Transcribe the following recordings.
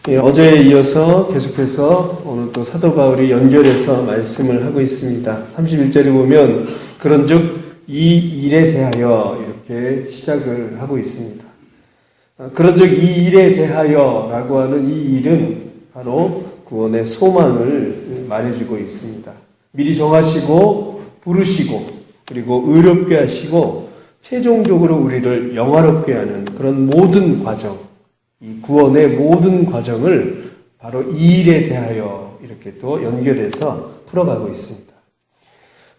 어제에 이어서 계속해서 오늘 또 사도 바울이 연결해서 말씀을 하고 있습니다. 31절에 보면 그런즉 이 일에 대하여 이렇게 시작을 하고 있습니다. 그런즉 이 일에 대하여라고 하는 이 일은 바로 구원의 소망을 말해주고 있습니다. 미리 정하시고 부르시고 그리고 의롭게 하시고 최종적으로 우리를 영화롭게 하는 그런 모든 과정, 이 구원의 모든 과정을 바로 이 일에 대하여 이렇게 또 연결해서 풀어가고 있습니다.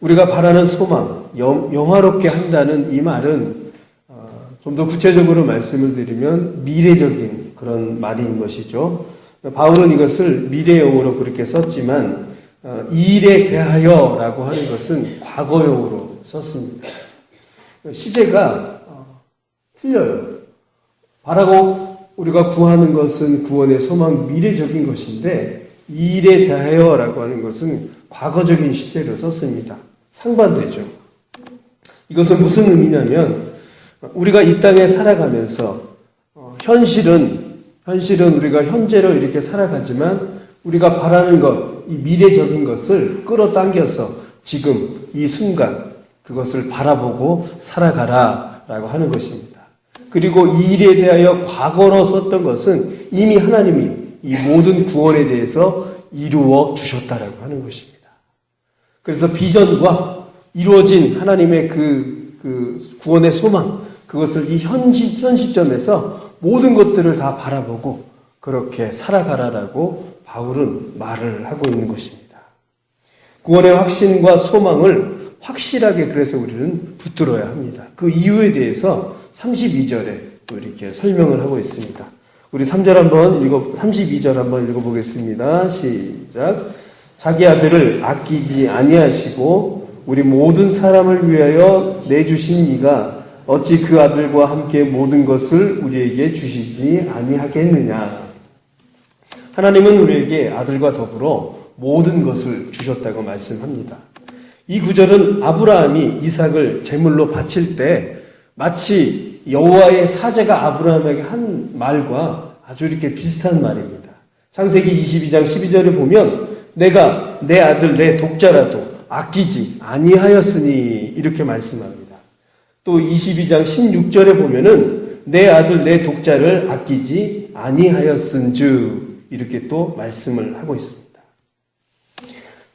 우리가 바라는 소망, 영화롭게 한다는 이 말은 좀 더 구체적으로 말씀을 드리면 미래적인 그런 말인 것이죠. 바울은 이것을 미래용으로 그렇게 썼지만 이 일에 대하여라고 하는 것은 과거용으로 썼습니다. 시제가 틀려요. 바라고 우리가 구하는 것은 구원의 소망 미래적인 것인데 이 일에 대하여라고 하는 것은 과거적인 시제로 썼습니다. 상반되죠. 이것은 무슨 의미냐면 우리가 이 땅에 살아가면서 현실은 우리가 현재로 이렇게 살아가지만 우리가 바라는 것, 이 미래적인 것을 끌어당겨서 지금 이 순간 그것을 바라보고 살아가라라고 하는 것입니다. 그리고 이 일에 대하여 과거로 썼던 것은 이미 하나님이 이 모든 구원에 대해서 이루어 주셨다라고 하는 것입니다. 그래서 비전과 이루어진 하나님의 그 구원의 소망, 그것을 이 현 시점에서 모든 것들을 다 바라보고 그렇게 살아가라라고 바울은 말을 하고 있는 것입니다. 구원의 확신과 소망을 확실하게 그래서 우리는 붙들어야 합니다. 그 이유에 대해서 32절에 또 이렇게 설명을 하고 있습니다. 우리 32절 한번 읽어보겠습니다. 시작. 자기 아들을 아끼지 아니하시고 우리 모든 사람을 위하여 내주신 이가 어찌 그 아들과 함께 모든 것을 우리에게 주시지 아니하겠느냐. 하나님은 우리에게 아들과 더불어 모든 것을 주셨다고 말씀합니다. 이 구절은 아브라함이 이삭을 제물로 바칠 때 마치 여호와의 사자가 아브라함에게 한 말과 아주 이렇게 비슷한 말입니다. 창세기 22장 12절에 보면 내가 내 아들 내 독자라도 아끼지 아니하였으니 이렇게 말씀합니다. 또 22장 16절에 보면은 내 아들 내 독자를 아끼지 아니하였은즉 이렇게 또 말씀을 하고 있습니다.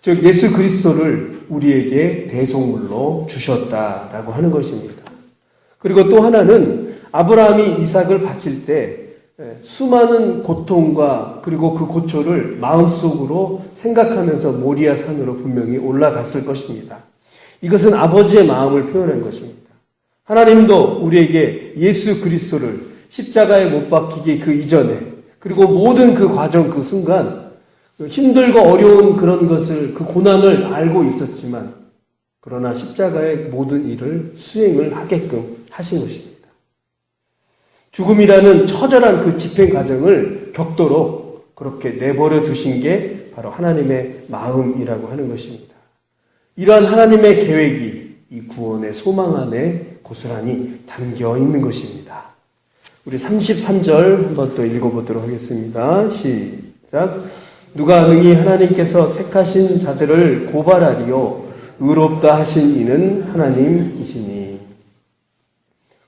즉 예수 그리스도를 우리에게 대속물로 주셨다라고 하는 것입니다. 그리고 또 하나는 아브라함이 이삭을 바칠 때 수많은 고통과 그리고 그 고초를 마음속으로 생각하면서 모리아 산으로 분명히 올라갔을 것입니다. 이것은 아버지의 마음을 표현한 것입니다. 하나님도 우리에게 예수 그리스도를 십자가에 못 박히기 그 이전에 그리고 모든 그 과정 그 순간 힘들고 어려운 그런 것을 그 고난을 알고 있었지만 그러나 십자가의 모든 일을 수행을 하게끔 하신 것입니다. 죽음이라는 처절한 그 집행 과정을 겪도록 그렇게 내버려 두신 게 바로 하나님의 마음이라고 하는 것입니다. 이러한 하나님의 계획이 이 구원의 소망 안에 고스란히 담겨 있는 것입니다. 우리 33절 한번 또 읽어보도록 하겠습니다. 시작. 누가 능히 하나님께서 택하신 자들을 고발하리요 의롭다 하신 이는 하나님이시니.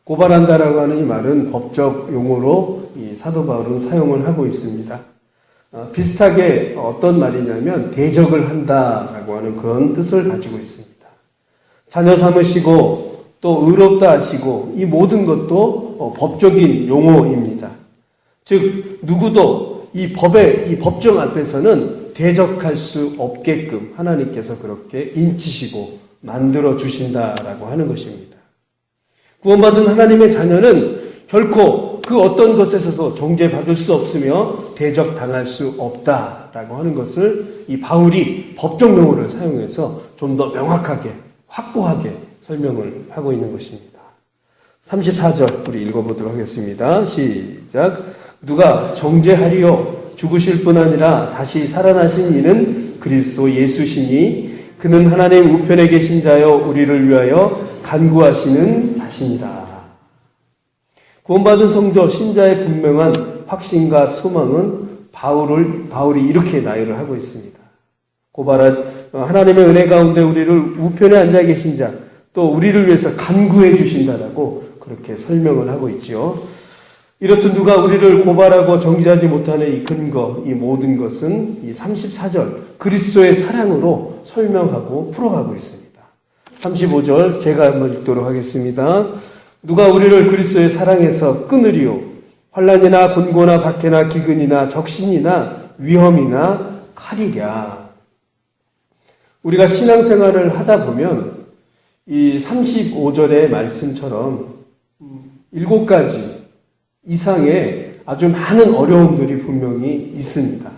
고발한다라고 하는 이 말은 법적 용어로 이 사도 바울은 사용을 하고 있습니다. 비슷하게 어떤 말이냐면 대적을 한다라고 하는 그런 뜻을 가지고 있습니다. 자녀 삼으시고 또 의롭다 하시고 이 모든 것도 법적인 용어입니다. 즉 누구도 이 법정 앞에서는 대적할 수 없게끔 하나님께서 그렇게 인치시고 만들어 주신다라고 하는 것입니다. 구원받은 하나님의 자녀는 결코 그 어떤 것에서도 정죄받을 수 없으며 대적당할 수 없다라고 하는 것을 이 바울이 법정 용어를 사용해서 좀 더 명확하게 확고하게 설명을 하고 있는 것입니다. 34절 우리 읽어보도록 하겠습니다. 시작. 누가 정죄하리요 죽으실 뿐 아니라 다시 살아나신 이는 그리스도 예수시니 그는 하나님 우편에 계신 자여 우리를 위하여 간구하시는 자신이라. 구원받은 성도 신자의 분명한 확신과 소망은 바울이 이렇게 나열을 하고 있습니다. 하나님의 은혜 가운데 우리를 우편에 앉아 계신 자, 또 우리를 위해서 간구해 주신다라고 그렇게 설명을 하고 있죠. 이렇듯 누가 우리를 고발하고 정죄하지 못하는 이 근거, 이 모든 것은 이 34절 그리스도의 사랑으로 설명하고 풀어가고 있습니다. 35절 제가 한번 읽도록 하겠습니다. 누가 우리를 그리스도의 사랑에서 끊으리요? 환난이나 곤고나 박해나 기근이나 적신이나 위험이나 칼이랴. 우리가 신앙생활을 하다 보면 이 35절의 말씀처럼 7가지 이상의 아주 많은 어려움들이 분명히 있습니다.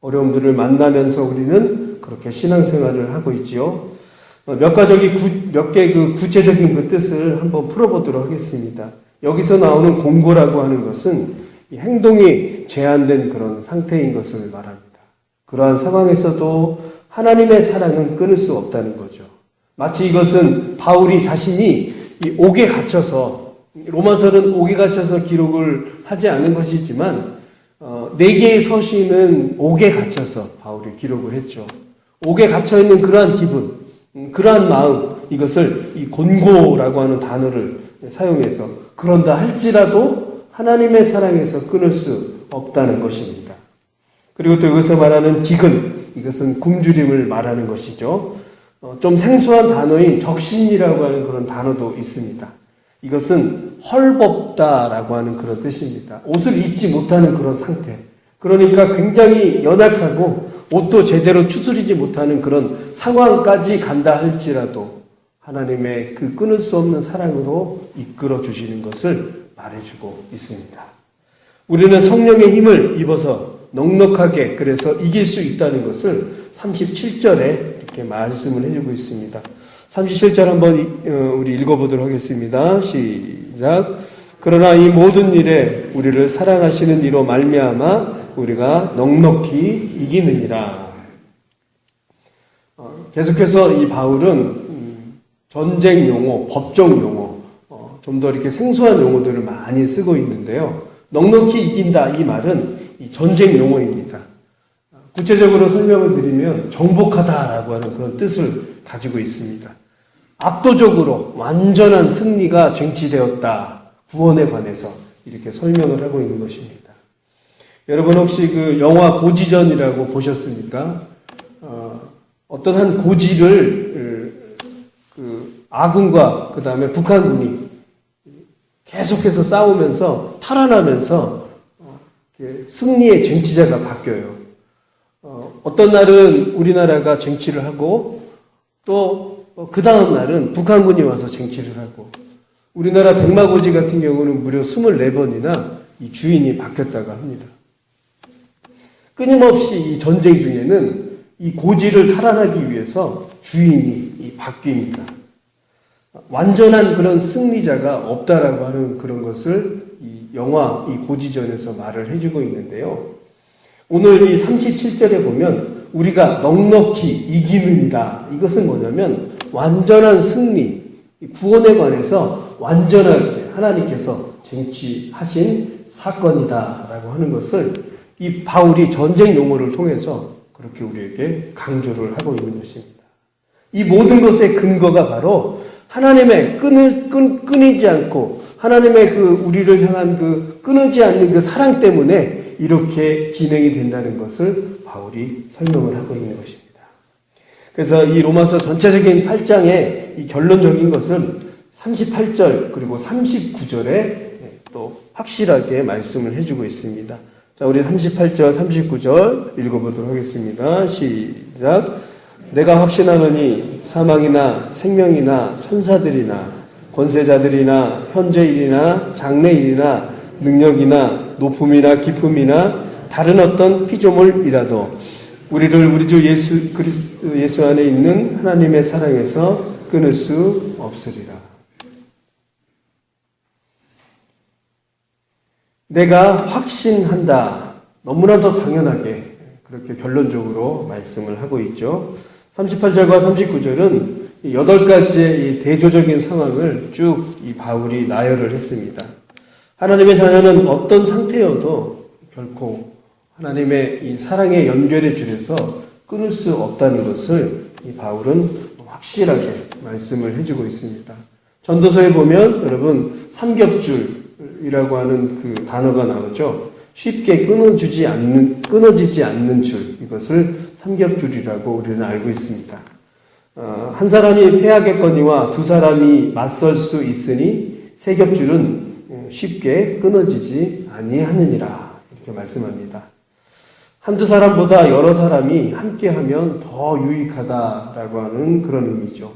어려움들을 만나면서 우리는 그렇게 신앙생활을 하고 있지요. 몇 개 구체적인 그 뜻을 한번 풀어보도록 하겠습니다. 여기서 나오는 곤고라고 하는 것은 행동이 제한된 그런 상태인 것을 말합니다. 그러한 상황에서도 하나님의 사랑은 끊을 수 없다는 거죠. 마치 이것은 바울이 자신이 이 옥에 갇혀서, 로마서는 옥에 갇혀서 기록을 하지 않은 것이지만 4개의 서신은 옥에 갇혀서 바울이 기록을 했죠. 옥에 갇혀있는 그러한 기분, 그러한 마음, 이것을 이 곤고라고 하는 단어를 사용해서 그런다 할지라도 하나님의 사랑에서 끊을 수 없다는 것입니다. 그리고 또 여기서 말하는 기근, 이것은 굶주림을 말하는 것이죠. 좀 생소한 단어인 적신이라고 하는 그런 단어도 있습니다. 이것은 헐벗다라고 하는 그런 뜻입니다. 옷을 입지 못하는 그런 상태. 그러니까 굉장히 연약하고 옷도 제대로 추스리지 못하는 그런 상황까지 간다 할지라도 하나님의 그 끊을 수 없는 사랑으로 이끌어 주시는 것을 말해주고 있습니다. 우리는 성령의 힘을 입어서 넉넉하게 그래서 이길 수 있다는 것을 37절에 이렇게 말씀을 해주고 있습니다. 37절 한번 우리 읽어보도록 하겠습니다. 시작. 그러나 이 모든 일에 우리를 사랑하시는 이로 말미암아 우리가 넉넉히 이기느니라. 계속해서 이 바울은 전쟁 용어, 법정 용어, 좀 더 이렇게 생소한 용어들을 많이 쓰고 있는데요. 넉넉히 이긴다 이 말은 이 전쟁 용어입니다. 구체적으로 설명을 드리면 정복하다라고 하는 그런 뜻을 가지고 있습니다. 압도적으로 완전한 승리가 쟁취되었다. 구원에 관해서 이렇게 설명을 하고 있는 것입니다. 여러분 혹시 그 영화 고지전이라고 보셨습니까? 어떤 한 고지를 그 아군과 그 다음에 북한군이 계속해서 싸우면서 탈환하면서 승리의 쟁취자가 바뀌어요. 어떤 날은 우리나라가 쟁취를 하고 또 그 다음 날은 북한군이 와서 쟁취를 하고 우리나라 백마고지 같은 경우는 무려 24번이나 이 주인이 바뀌었다고 합니다. 끊임없이 이 전쟁 중에는 이 고지를 탈환하기 위해서 주인이 바뀝니다. 완전한 그런 승리자가 없다라고 하는 그런 것을 이 영화 이 고지전에서 말을 해주고 있는데요. 오늘 이 37절에 보면 우리가 넉넉히 이기느니라. 이것은 뭐냐면 완전한 승리, 구원에 관해서 완전하게 하나님께서 쟁취하신 사건이다라고 하는 것을 이 바울이 전쟁 용어를 통해서 그렇게 우리에게 강조를 하고 있는 것입니다. 이 모든 것의 근거가 바로 하나님의 끊이지 않고 하나님의 그 우리를 향한 그 끊이지 않는 그 사랑 때문에 이렇게 진행이 된다는 것을 바울이 설명을 하고 있는 것입니다. 그래서 이 로마서 전체적인 8장의 이 결론적인 것은 38절 그리고 39절에 또 확실하게 말씀을 해주고 있습니다. 자, 우리 38절, 39절 읽어보도록 하겠습니다. 시작. 내가 확신하노니 사망이나 생명이나 천사들이나 권세자들이나 현재일이나 장래일이나 능력이나 높음이나 깊음이나 다른 어떤 피조물이라도 우리를 우리 주 예수 그리스도 예수 안에 있는 하나님의 사랑에서 끊을 수 없으리라. 내가 확신한다. 너무나도 당연하게 그렇게 결론적으로 말씀을 하고 있죠. 38절과 39절은 8가지의 이 대조적인 상황을 쭉 이 바울이 나열을 했습니다. 하나님의 자녀는 어떤 상태여도 결코 하나님의 이 사랑의 연결의 줄에서 끊을 수 없다는 것을 이 바울은 확실하게 말씀을 해주고 있습니다. 전도서에 보면 여러분 삼겹줄이라고 하는 그 단어가 나오죠. 쉽게 끊어지지 않는 줄, 이것을 삼겹줄이라고 우리는 알고 있습니다. 한 사람이 패하겠거니와 두 사람이 맞설 수 있으니 세 겹줄은 쉽게 끊어지지 아니하느니라, 이렇게 말씀합니다. 한두 사람보다 여러 사람이 함께하면 더 유익하다라고 하는 그런 의미죠.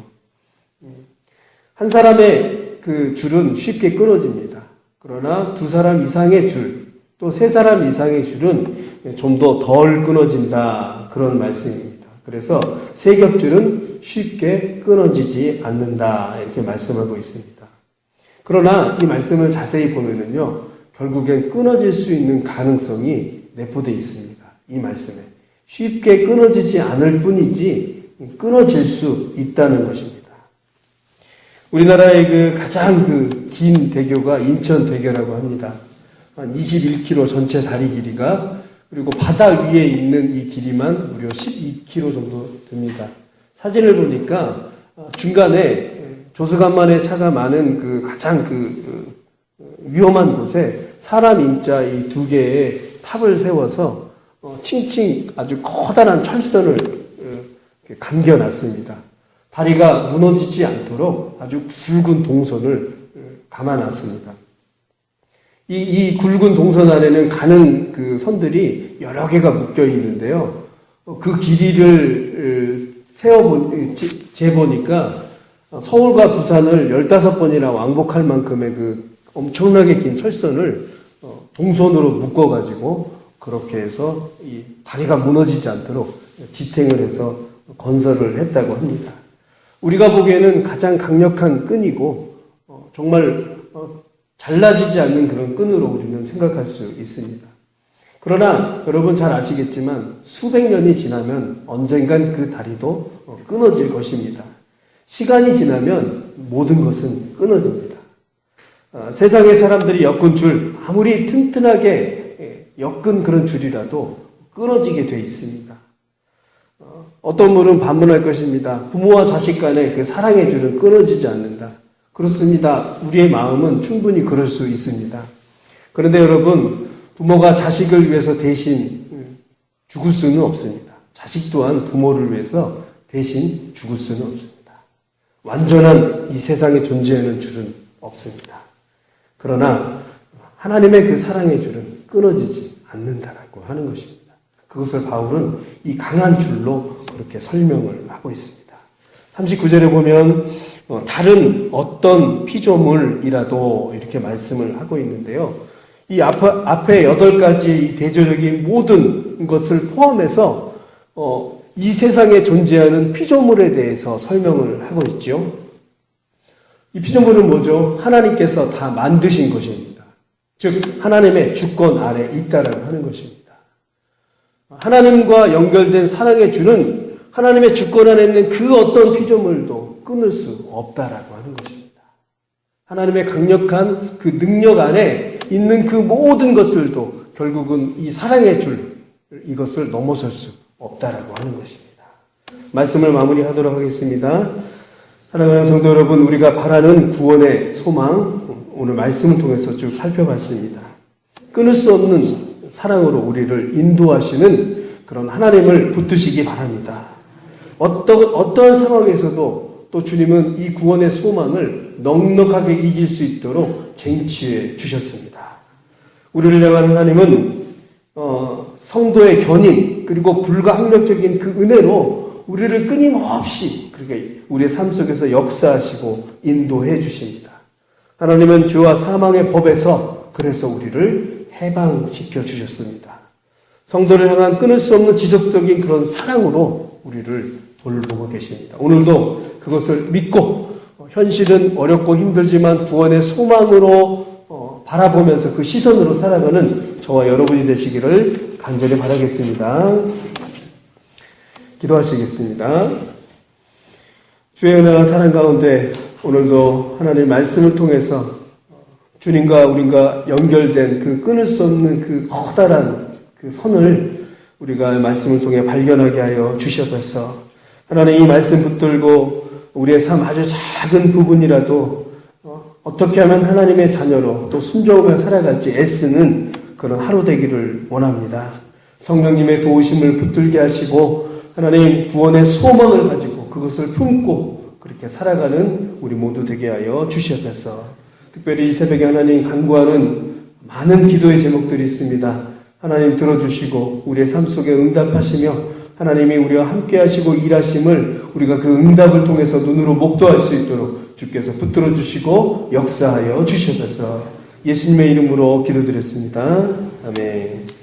한 사람의 그 줄은 쉽게 끊어집니다. 그러나 두 사람 이상의 줄, 또 세 사람 이상의 줄은 좀 더 덜 끊어진다, 그런 말씀입니다. 그래서 세 겹줄은 쉽게 끊어지지 않는다, 이렇게 말씀하고 있습니다. 그러나 이 말씀을 자세히 보면은요, 결국엔 끊어질 수 있는 가능성이 내포되어 있습니다. 이 말씀에 쉽게 끊어지지 않을 뿐이지 끊어질 수 있다는 것입니다. 우리나라의 그 가장 긴 대교가 인천대교라고 합니다. 한 21km 전체 다리 길이가, 그리고 바다 위에 있는 이 길이만 무려 12km 정도 됩니다. 사진을 보니까 중간에 조수간만의 차가 많은 그 가장 위험한 곳에 사람 인자 이 두 개의 탑을 세워서 칭칭 아주 커다란 철선을 감겨놨습니다. 다리가 무너지지 않도록 아주 굵은 동선을 감아놨습니다. 이 굵은 동선 안에는 가는 그 선들이 여러 개가 묶여 있는데요. 그 길이를 재보니까 서울과 부산을 15번이나 왕복할 만큼의 그 엄청나게 긴 철선을 동선으로 묶어가지고 그렇게 해서 이 다리가 무너지지 않도록 지탱을 해서 건설을 했다고 합니다. 우리가 보기에는 가장 강력한 끈이고 정말 잘라지지 않는 그런 끈으로 우리는 생각할 수 있습니다. 그러나 여러분 잘 아시겠지만 수백 년이 지나면 언젠간 그 다리도 끊어질 것입니다. 시간이 지나면 모든 것은 끊어집니다. 세상의 사람들이 엮은 줄, 아무리 튼튼하게 엮은 그런 줄이라도 끊어지게 돼 있습니다. 어떤 분은 반문할 것입니다. 부모와 자식 간의 그 사랑의 줄은 끊어지지 않는다. 그렇습니다. 우리의 마음은 충분히 그럴 수 있습니다. 그런데 여러분, 부모가 자식을 위해서 대신 죽을 수는 없습니다. 자식 또한 부모를 위해서 대신 죽을 수는 없습니다. 완전한 이 세상에 존재하는 줄은 없습니다. 그러나 하나님의 그 사랑의 줄은 끊어지지 않는다라고 하는 것입니다. 그것을 바울은 이 강한 줄로 그렇게 설명을 하고 있습니다. 39절에 보면 다른 어떤 피조물이라도 이렇게 말씀을 하고 있는데요. 이 앞에 8가지 대조적인 모든 것을 포함해서 이 세상에 존재하는 피조물에 대해서 설명을 하고 있죠. 이 피조물은 뭐죠? 하나님께서 다 만드신 것입니다. 즉 하나님의 주권 아래 있다라고 하는 것입니다. 하나님과 연결된 사랑의 줄은 하나님의 주권 안에 있는 그 어떤 피조물도 끊을 수 없다라고 하는 것입니다. 하나님의 강력한 그 능력 안에 있는 그 모든 것들도 결국은 이 사랑의 줄, 이것을 넘어설 수 없다라고 하는 것입니다. 말씀을 마무리하도록 하겠습니다. 사랑하는 성도 여러분, 우리가 바라는 구원의 소망, 오늘 말씀을 통해서 쭉 살펴봤습니다. 끊을 수 없는 사랑으로 우리를 인도하시는 그런 하나님을 붙드시기 바랍니다. 어떠한 상황에서도 또 주님은 이 구원의 소망을 넉넉하게 이길 수 있도록 쟁취해 주셨습니다. 우리를 향한 하나님은 성도의 견인 그리고 불가항력적인 그 은혜로 우리를 끊임없이 그렇게 우리의 삶 속에서 역사하시고 인도해 주십니다. 하나님은 죄와 사망의 법에서 그래서 우리를 해방시켜 주셨습니다. 성도를 향한 끊을 수 없는 지속적인 그런 사랑으로 우리를 돌보고 계십니다. 오늘도 그것을 믿고 현실은 어렵고 힘들지만 구원의 소망으로 바라보면서 그 시선으로 살아가는 저와 여러분이 되시기를 간절히 바라겠습니다. 기도하시겠습니다. 주의 은혜와 사랑 가운데 오늘도 하나님의 말씀을 통해서 주님과 우리가 연결된 그 끊을 수 없는 그 커다란 그 선을 우리가 말씀을 통해 발견하게 하여 주셔서 하나님 이 말씀 붙들고 우리의 삶 아주 작은 부분이라도 어떻게 하면 하나님의 자녀로 또 순종을 살아갈지 애쓰는 그런 하루 되기를 원합니다. 성령님의 도우심을 붙들게 하시고 하나님 구원의 소망을 가지고 그것을 품고 그렇게 살아가는 우리 모두 되게 하여 주시옵소서. 특별히 이 새벽에 하나님 간구하는 많은 기도의 제목들이 있습니다. 하나님 들어주시고 우리의 삶 속에 응답하시며 하나님이 우리와 함께 하시고 일하심을 우리가 그 응답을 통해서 눈으로 목도할 수 있도록 주께서 붙들어 주시고 역사하여 주시옵소서. 예수님의 이름으로 기도드렸습니다. 아멘.